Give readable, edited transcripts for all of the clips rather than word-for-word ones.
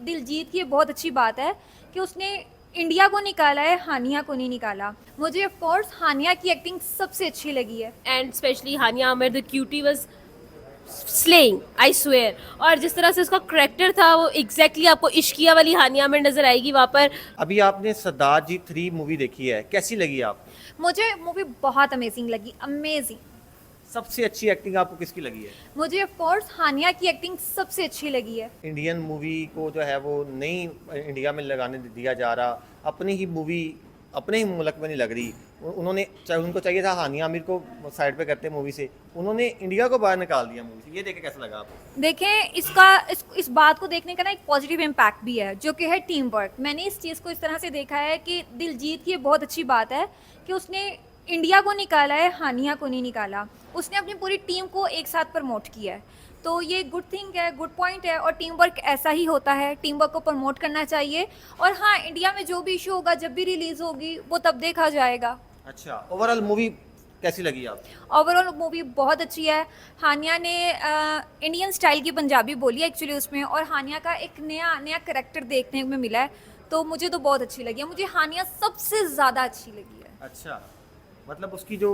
दिलजीत की ये बहुत अच्छी बात है कि उसने इंडिया को निकाला है, हानिया को नहीं निकाला। मुझे ऑफ कोर्स हानिया की एक्टिंग सबसे अच्छी लगी है। And specially Hania Aamir the cutie was slaying, I swear. और जिस तरह से उसका करेक्टर था वो एग्जैक्टली आपको इश्किया वाली हानिया आमिर नजर आएगी वहाँ पर। अभी आपने सरदार जी 3 मूवी देखी है, कैसी लगी आपको? मुझे मूवी बहुत अमेजिंग लगी, अमेजिंग। सबसे अच्छी एक्टिंग आपको किसकी लगी है? मुझे ऑफ कोर्स हानिया की एक्टिंग सबसे अच्छी लगी है। इंडियन मूवी को जो है वो नहीं इंडिया में लगाने दिया जा रहा, अपनी ही मूवी अपने ही मुल्क में नहीं लग रही। उन्होंने उनको चाहिए था हानिया आमिर को साइड पे करते मूवी से, उन्होंने इंडिया को बाहर निकाल दिया मूवी से। ये देख के कैसा लगा आपको? देखें, इस बात को देखने का ना एक पॉजिटिव इम्पैक्ट भी है, जो कि है टीम वर्क। मैंने इस चीज़ को इस तरह से देखा है कि दिलजीत की ये बहुत अच्छी बात है कि उसने इंडिया को निकाला है, हानिया को नहीं निकाला। उसने अपनी पूरी टीम को एक साथ प्रमोट किया है, तो ये गुड थिंग है, गुड पॉइंट है। और टीम वर्क ऐसा ही होता है, टीम वर्क को प्रमोट करना चाहिए। और हाँ, इंडिया में जो भी इशू होगा, जब भी रिलीज़ होगी, वो तब देखा जाएगा। अच्छा, ओवरऑल मूवी कैसी लगी आपको? ओवरऑल मूवी बहुत अच्छी है। हानिया ने इंडियन स्टाइल की पंजाबी बोली है एक्चुअली उसमें, और हानिया का एक नया नया करेक्टर देखने में मिला है, तो मुझे तो बहुत अच्छी लगी है। मुझे हानिया सबसे ज़्यादा अच्छी लगी है। अच्छा, मतलब उसकी जो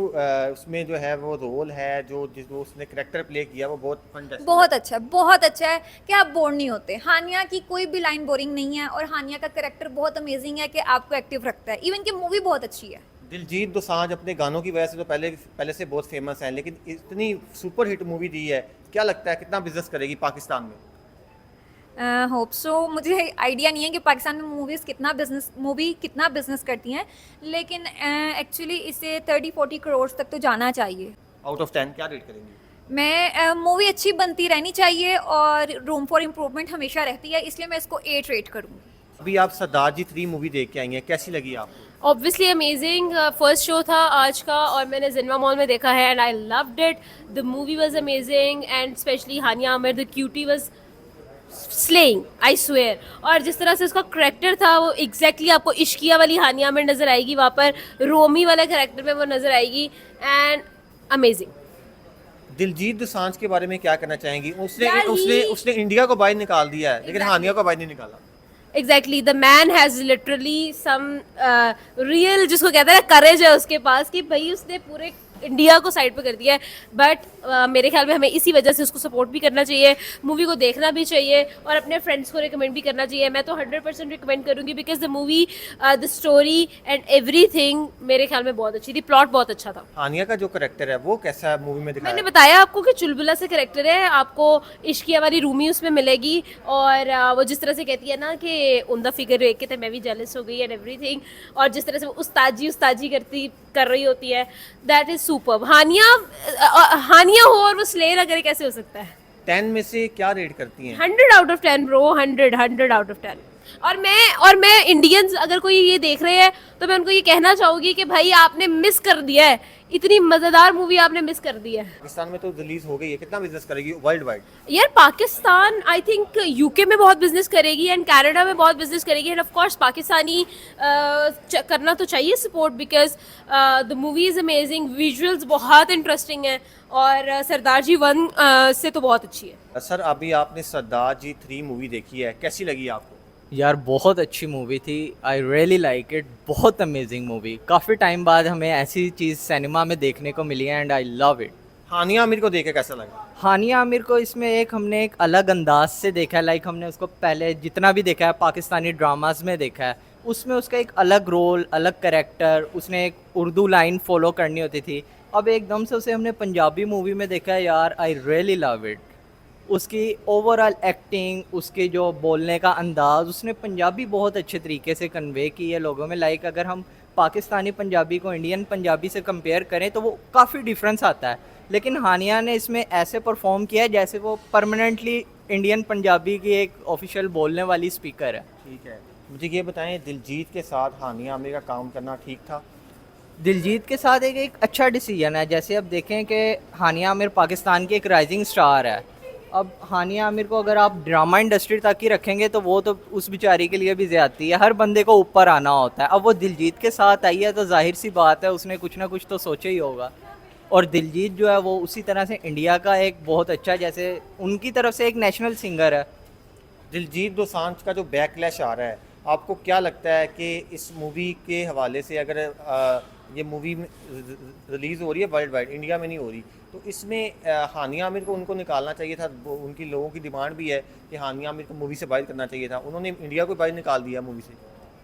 उसमें जो है वो रोल है, जो उसने करेक्टर प्ले किया वो बहुत फंटास्टिक बहुत अच्छा है, बहुत अच्छा है कि आप बोर नहीं होते। हानिया की कोई भी लाइन बोरिंग नहीं है, और हानिया का करेक्टर बहुत अमेजिंग है कि आपको एक्टिव रखता है। इवन की मूवी बहुत अच्छी है। दिलजीत दोसांझ अपने गानों की वजह से तो पहले से बहुत फेमस है, लेकिन इतनी सुपर हिट मूवी दी है, क्या लगता है कितना बिजनेस करेगी पाकिस्तान में? Hope so. मुझे आइडिया नहीं है कि पाकिस्तान में मूवी कितना बिजनेस करती हैं, लेकिन एक्चुअली इसे 30-40 करोड़ तक तो जाना चाहिए। आउट ऑफ 10 क्या रेट करेंगे? मैं मूवी अच्छी बनती रहनी चाहिए और रूम फॉर इम्प्रूवमेंट हमेशा रहती है, इसलिए मैं इसको 8 रेट करूँगी। अभी आप सरदार जी 3 मूवी देख के आई हैं, कैसी लगी आपको? Obviously amazing. फर्स्ट शो था आज का और मैंने जिन्मा मॉल में देखा है and I loved it. The movie was amazing and specially Hania Aamir the cutie was slaying, I swear. और जिस तरह से उसका करेक्टर था वो एग्जैक्टली आपको इश्किया वाली हानिया आमिर नजर आएगी वहाँ पर, रोमी वाले करेक्टर में वो नजर आएगी एंड अमेजिंग। दिलजीत दोसांझ के बारे में क्या कहना चाहेंगी? उसने यार, उसने he- उसने इंडिया को बाहर निकाल दिया है, लेकिन हानिया को बाहर नहीं निकाला। Exactly, the man has literally some real, जिसको कहते हैं करेज है उसके पास कि भाई उसने पूरे इंडिया को साइड पे कर दिया है। बट मेरे ख्याल में हमें इसी वजह से उसको सपोर्ट भी करना चाहिए, मूवी को देखना भी चाहिए और अपने फ्रेंड्स को रिकमेंड भी करना चाहिए। मैं तो 100% रिकमेंड करूंगी because the movie, the story and everything मेरे ख्याल में बहुत अच्छी थी। प्लॉट बहुत अच्छा था। हानिया का जो करेक्टर है वो कैसा है मूवी में दिखाया मैंने है? बताया आपको कि चुलबुला से करेक्टर है, आपको इश्किया वाली रूमी उसमें मिलेगी। और वो जिस तरह से कहती है ना कि उनका फिगर देख के तो मैं भी जेलस हो गई एंड एवरीथिंग, और जिस तरह से वो उस्ताजी कर रही होती है, दैट इज सुपर्ब। हानिया हो और वो स्ले ना करे, कैसे हो सकता है? 10 में से क्या रेट करती हैं? 100 out of 10 bro, 100 out of 10। और मैं इंडियंस अगर कोई ये देख रहे हैं तो मैं उनको ये कहना चाहूंगी कि भाई आपने मिस कर दिया है, इतनी मजेदार मूवी आपने मिस कर दी है। पाकिस्तान में तो रिलीज हो गई है, कितना बिजनेस करेगी वर्ल्ड वाइड? यार पाकिस्तान आई थिंक यूके में बहुत बिजनेस करेगी एंड कनाडा में बहुत बिजनेस करेगी एंड ऑफ कोर्स पाकिस्तानी करना तो चाहिए support because the movie is amazing, visuals बहुत इंटरेस्टिंग है और सरदार जी 1 से तो बहुत अच्छी है। सर, अभी आपने सरदार जी 3 मूवी देखी है, कैसी लगी आपको? यार बहुत अच्छी मूवी थी, आई रियली लाइक इट। बहुत अमेजिंग मूवी, काफ़ी टाइम बाद हमें ऐसी चीज़ सिनेमा में देखने को मिली है एंड आई लव इट। हानिया आमिर को देख के कैसा लगा? हानिया आमिर को इसमें हमने एक अलग अंदाज से देखा है, लाइक हमने उसको पहले जितना भी देखा है पाकिस्तानी ड्रामास में देखा है, उसमें उसका एक अलग रोल, अलग कैरेक्टर, उसने एक उर्दू लाइन फॉलो करनी होती थी। अब एकदम से उसे हमने पंजाबी मूवी में देखा है, यार आई रियली लव इट। उसकी ओवरऑल एक्टिंग, उसके जो बोलने का अंदाज़, उसने पंजाबी बहुत अच्छे तरीके से कन्वे की है लोगों में। लाइक अगर हम पाकिस्तानी पंजाबी को इंडियन पंजाबी से कंपेयर करें तो वो काफ़ी डिफरेंस आता है, लेकिन हानिया ने इसमें ऐसे परफॉर्म किया है जैसे वो परमानेंटली इंडियन पंजाबी की एक ऑफिशियल बोलने वाली स्पीकर है। ठीक है, मुझे ये बताएं, दिलजीत के साथ हानिया आमिर का काम करना ठीक था? दिलजीत के साथ एक अच्छा डिसीजन है। जैसे अब देखें कि हानिया आमिर पाकिस्तान की एक राइजिंग स्टार है, अब हानिया आमिर को अगर आप ड्रामा इंडस्ट्री तक ही रखेंगे तो वो तो उस बेचारी के लिए भी ज़्यादती है। हर बंदे को ऊपर आना होता है। अब वो दिलजीत के साथ आई है तो जाहिर सी बात है उसने कुछ ना कुछ तो सोचा ही होगा। और दिलजीत जो है वो उसी तरह से इंडिया का एक बहुत अच्छा, जैसे उनकी तरफ से एक नेशनल सिंगर है, दिलजीत दोसांझ का जो बैकलैश आ रहा है, आपको क्या लगता है कि इस मूवी के हवाले से अगर ये मूवी रिलीज़ हो रही है वर्ल्ड वाइड, इंडिया में नहीं हो रही, तो इसमें हानिया आमिर को उनको निकालना चाहिए था। उनकी लोगों की डिमांड भी है कि हानिया आमिर को मूवी से बाहर करना चाहिए था, उन्होंने इंडिया को बाहर निकाल दिया मूवी से।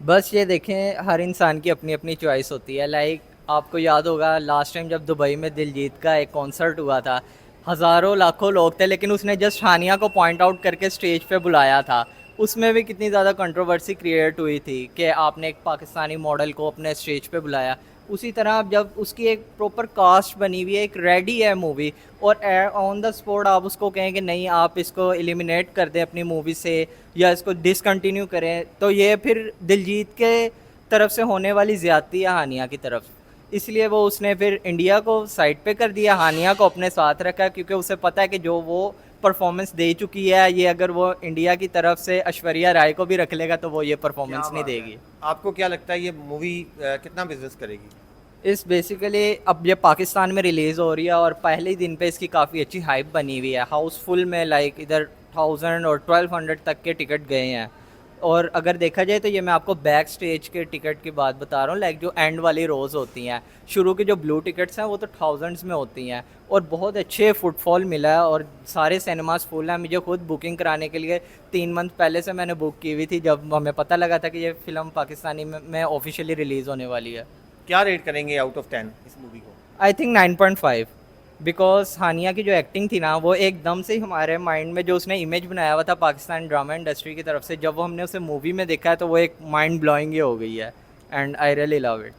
बस ये देखें, हर इंसान की अपनी अपनी चॉइस होती है। लाइक आपको याद होगा लास्ट टाइम जब दुबई में दिलजीत का एक कॉन्सर्ट हुआ था, हज़ारों लाखों लोग थे, लेकिन उसने जस्ट हानिया को पॉइंट आउट करके स्टेज पे बुलाया था। उसमें भी कितनी ज़्यादा कंट्रोवर्सी क्रिएट हुई थी कि आपने एक पाकिस्तानी मॉडल को अपने स्टेज पे बुलाया। उसी तरह अब जब उसकी एक प्रॉपर कास्ट बनी हुई है, एक रेडी है मूवी, और ऑन द स्पॉट आप उसको कहें कि नहीं आप इसको एलिमिनेट कर दें अपनी मूवी से या इसको डिसकंटिन्यू करें, तो ये फिर दिलजीत के तरफ से होने वाली ज़्यादती है हानिया की तरफ। इसलिए वो उसने फिर इंडिया को साइड पे कर दिया, हानिया को अपने साथ रखा, क्योंकि उसे पता है कि जो वो परफॉर्मेंस दे चुकी है, ये अगर वो इंडिया की तरफ से ऐश्वर्या राय को भी रख लेगा तो वो ये परफॉर्मेंस नहीं देगी। आपको क्या लगता है ये मूवी कितना बिजनेस करेगी? इस बेसिकली अब ये पाकिस्तान में रिलीज़ हो रही है और पहले ही दिन पे इसकी काफ़ी अच्छी हाइप बनी हुई है। हाउसफुल में लाइक इधर 1000 और 1200 तक के टिकट गए हैं। और अगर देखा जाए तो ये मैं आपको बैक स्टेज के टिकट की बात बता रहा हूँ, लाइक जो एंड वाली रोज़ होती हैं, शुरू की जो ब्लू टिकट्स हैं वो तो थाउजेंड्स में होती हैं, और बहुत अच्छे फुटफॉल मिला है और सारे सिनेमास फुल हैं। मुझे खुद बुकिंग कराने के लिए 3 मंथ पहले से मैंने बुक की हुई थी, जब हमें पता लगा था कि ये फ़िल्म पाकिस्तानी में ऑफिशियली रिलीज़ होने वाली है। क्या रेट करेंगे आउट ऑफ 10 इस मूवी को? आई थिंक 9.5, बिकॉज हानिया की जो एक्टिंग थी ना, वो एकदम से ही हमारे माइंड में जो उसने इमेज बनाया हुआ था पाकिस्तान ड्रामा इंडस्ट्री की तरफ से, जब वो हमने उसे मूवी में देखा है तो वो एक माइंड ब्लोइंग ही हो गई है, and I really love it.